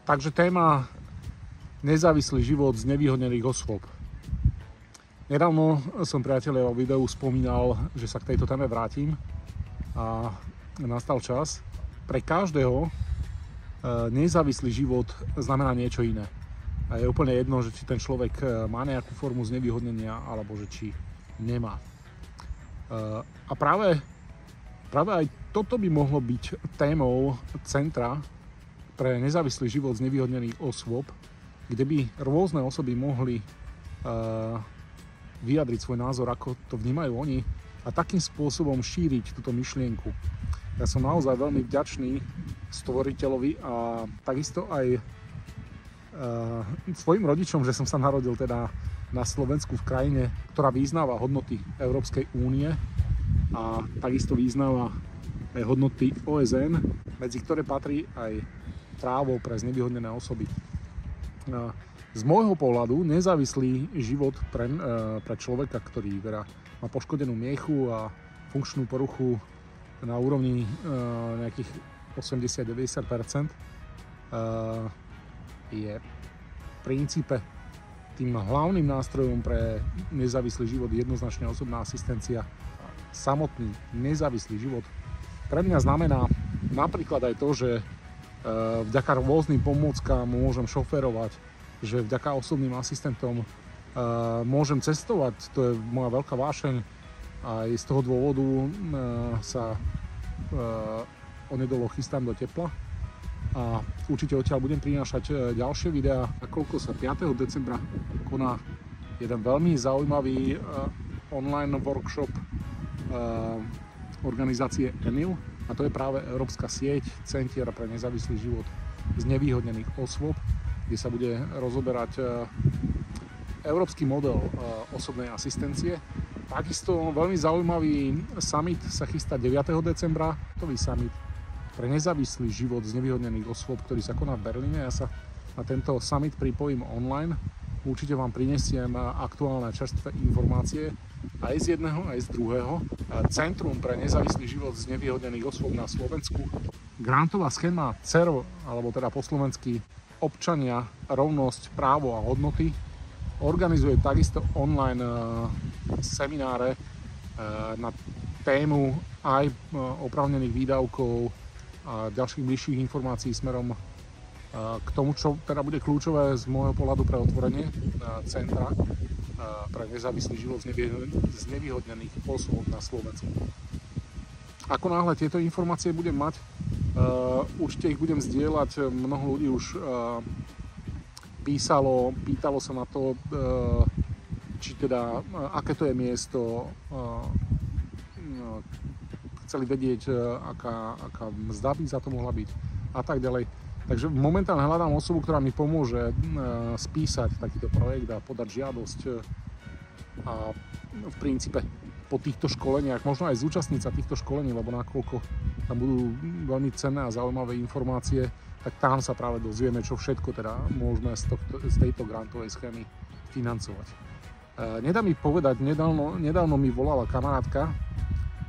Takže téma nezávislý život z nevýhodnených osôb. Nedávno som, priatelia, vo videu spomínal, že sa k tejto téme vrátim a nastal čas. Pre každého nezávislý život znamená niečo iné. A je úplne jedno, že či ten človek má nejakú formu znevýhodnenia alebo že či nemá. A práve aj toto by mohlo byť témou centra pre nezávislý život z nevýhodnených osôb, kde by rôzne osoby mohli vyjadriť svoj názor, ako to vnímajú oni a takým spôsobom šíriť túto myšlienku. Ja som naozaj veľmi vďačný stvoriteľovi a takisto aj svojim rodičom, že som sa narodil teda na Slovensku v krajine, ktorá vyznáva hodnoty Európskej únie a takisto vyznáva aj hodnoty OSN, medzi ktoré patrí aj právo pre znevýhodnené osoby. Z môjho pohľadu nezávislý život pre človeka, ktorý teda má poškodenú miechu a funkčnú poruchu na úrovni nejakých 80-90%, je v princípe tým hlavným nástrojom pre nezávislý život jednoznačne osobná asistencia. Samotný nezávislý život pre mňa znamená napríklad aj to, že vďaka rôznym pomôckam môžem šoférovať, že vďaka osobným asistentom môžem cestovať, to je moja veľká vášeň a z toho dôvodu sa onedlho chystám do tepla a určite odtiaľ budem prinášať ďalšie videá, nakoľko sa 5. decembra koná jeden veľmi zaujímavý online workshop organizácie EMIL, a to je práve Európska sieť centier pre nezávislý život z nevýhodnených osôb, kde sa bude rozoberať európsky model osobnej asistencie. Takisto veľmi zaujímavý summit sa chystá 9. decembra, nový summit pre nezávislý život z nevýhodnených osôb, ktorý sa koná v Berlíne. Ja sa na tento summit pripojím online. Určite vám prinesiem aktuálne čerstvé informácie aj z jedného, aj z druhého. Centrum pre nezávislý život z nevýhodnených osôb na Slovensku. Grantová schéma CERO, alebo teda po slovensky Občania, rovnosť, právo a hodnoty, organizuje takisto online semináre na tému aj oprávnených výdavkov a ďalších bližších informácií smerom k tomu, čo teda bude kľúčové z môjho pohľadu pre otvorenie centra pre nezávislý život z nevýhodnených osôb na Slovensku. Ako náhle tieto informácie budem mať, určite ich budem zdieľať. Mnoho ľudí už pýtalo sa na to, či teda, aké to je miesto, chceli vedieť, aká mzda by za to mohla byť a tak ďalej. Takže momentálne hľadám osobu, ktorá mi pomôže spísať takýto projekt a podať žiadosť a v princípe po týchto školeniach, možno aj zúčastniť sa týchto školení, lebo nakoľko tam budú veľmi cenné a zaujímavé informácie, tak tam sa práve dozvieme, čo všetko teda môžeme z tejto grantovej schémy financovať. Nedá mi povedať, nedávno mi volala kamarátka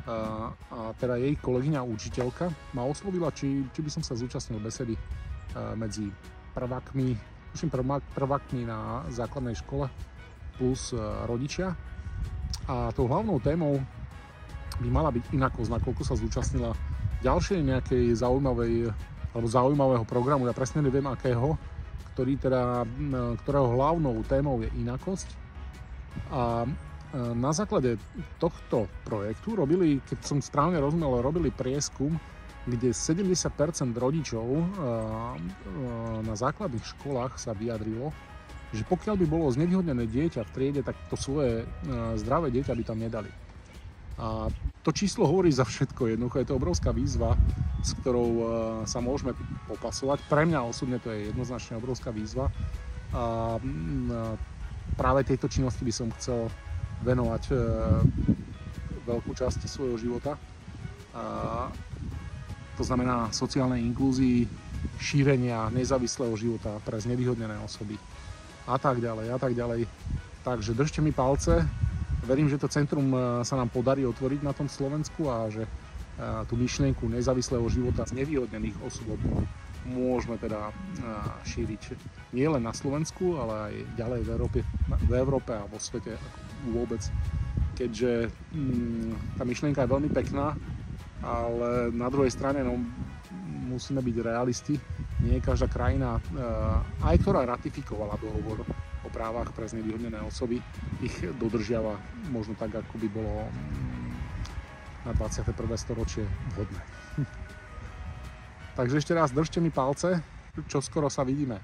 a teda jej kolegyňa učiteľka ma oslovila, či by som sa zúčastnil besedy medzi prvákmi, prvákmi na základnej škole plus rodičia. A tou hlavnou témou by mala byť inakosť, nakoľko sa zúčastnila ďalšej nejakej zaujímavej alebo zaujímavého programu, ja presne neviem akého, ktorého hlavnou témou je inakosť. A na základe tohto projektu keď som správne rozumel, robili prieskum, kde 70% rodičov na základných školách sa vyjadrilo, že pokiaľ by bolo znevýhodnené dieťa v triede, tak to svoje zdravé dieťa by tam nedali. A to číslo hovorí za všetko. Jednoducho je to obrovská výzva, s ktorou sa môžeme popasovať. Pre mňa osobne to je jednoznačne obrovská výzva. A práve tejto činnosti by som chcel venovať veľkú časť svojho života. To znamená sociálnej inklúzii, šírenia nezávislého života pre znevýhodnené osoby a tak ďalej, a tak ďalej. Takže držte mi palce. Verím, že to centrum sa nám podarí otvoriť na tom Slovensku a že tú myšlienku nezávislého života z nevýhodnených osôb môžeme teda šíriť nielen na Slovensku, ale aj ďalej v Európe a vo svete vôbec. Keďže tá myšlienka je veľmi pekná, ale na druhej strane musíme byť realisti. Nie každá krajina, aj ktorá ratifikovala dohovor o právach pre znevýhodnené osoby, ich dodržiava možno tak, ako by bolo na 21. storočie vhodné. Takže ešte raz držte mi palce, čoskoro sa vidíme.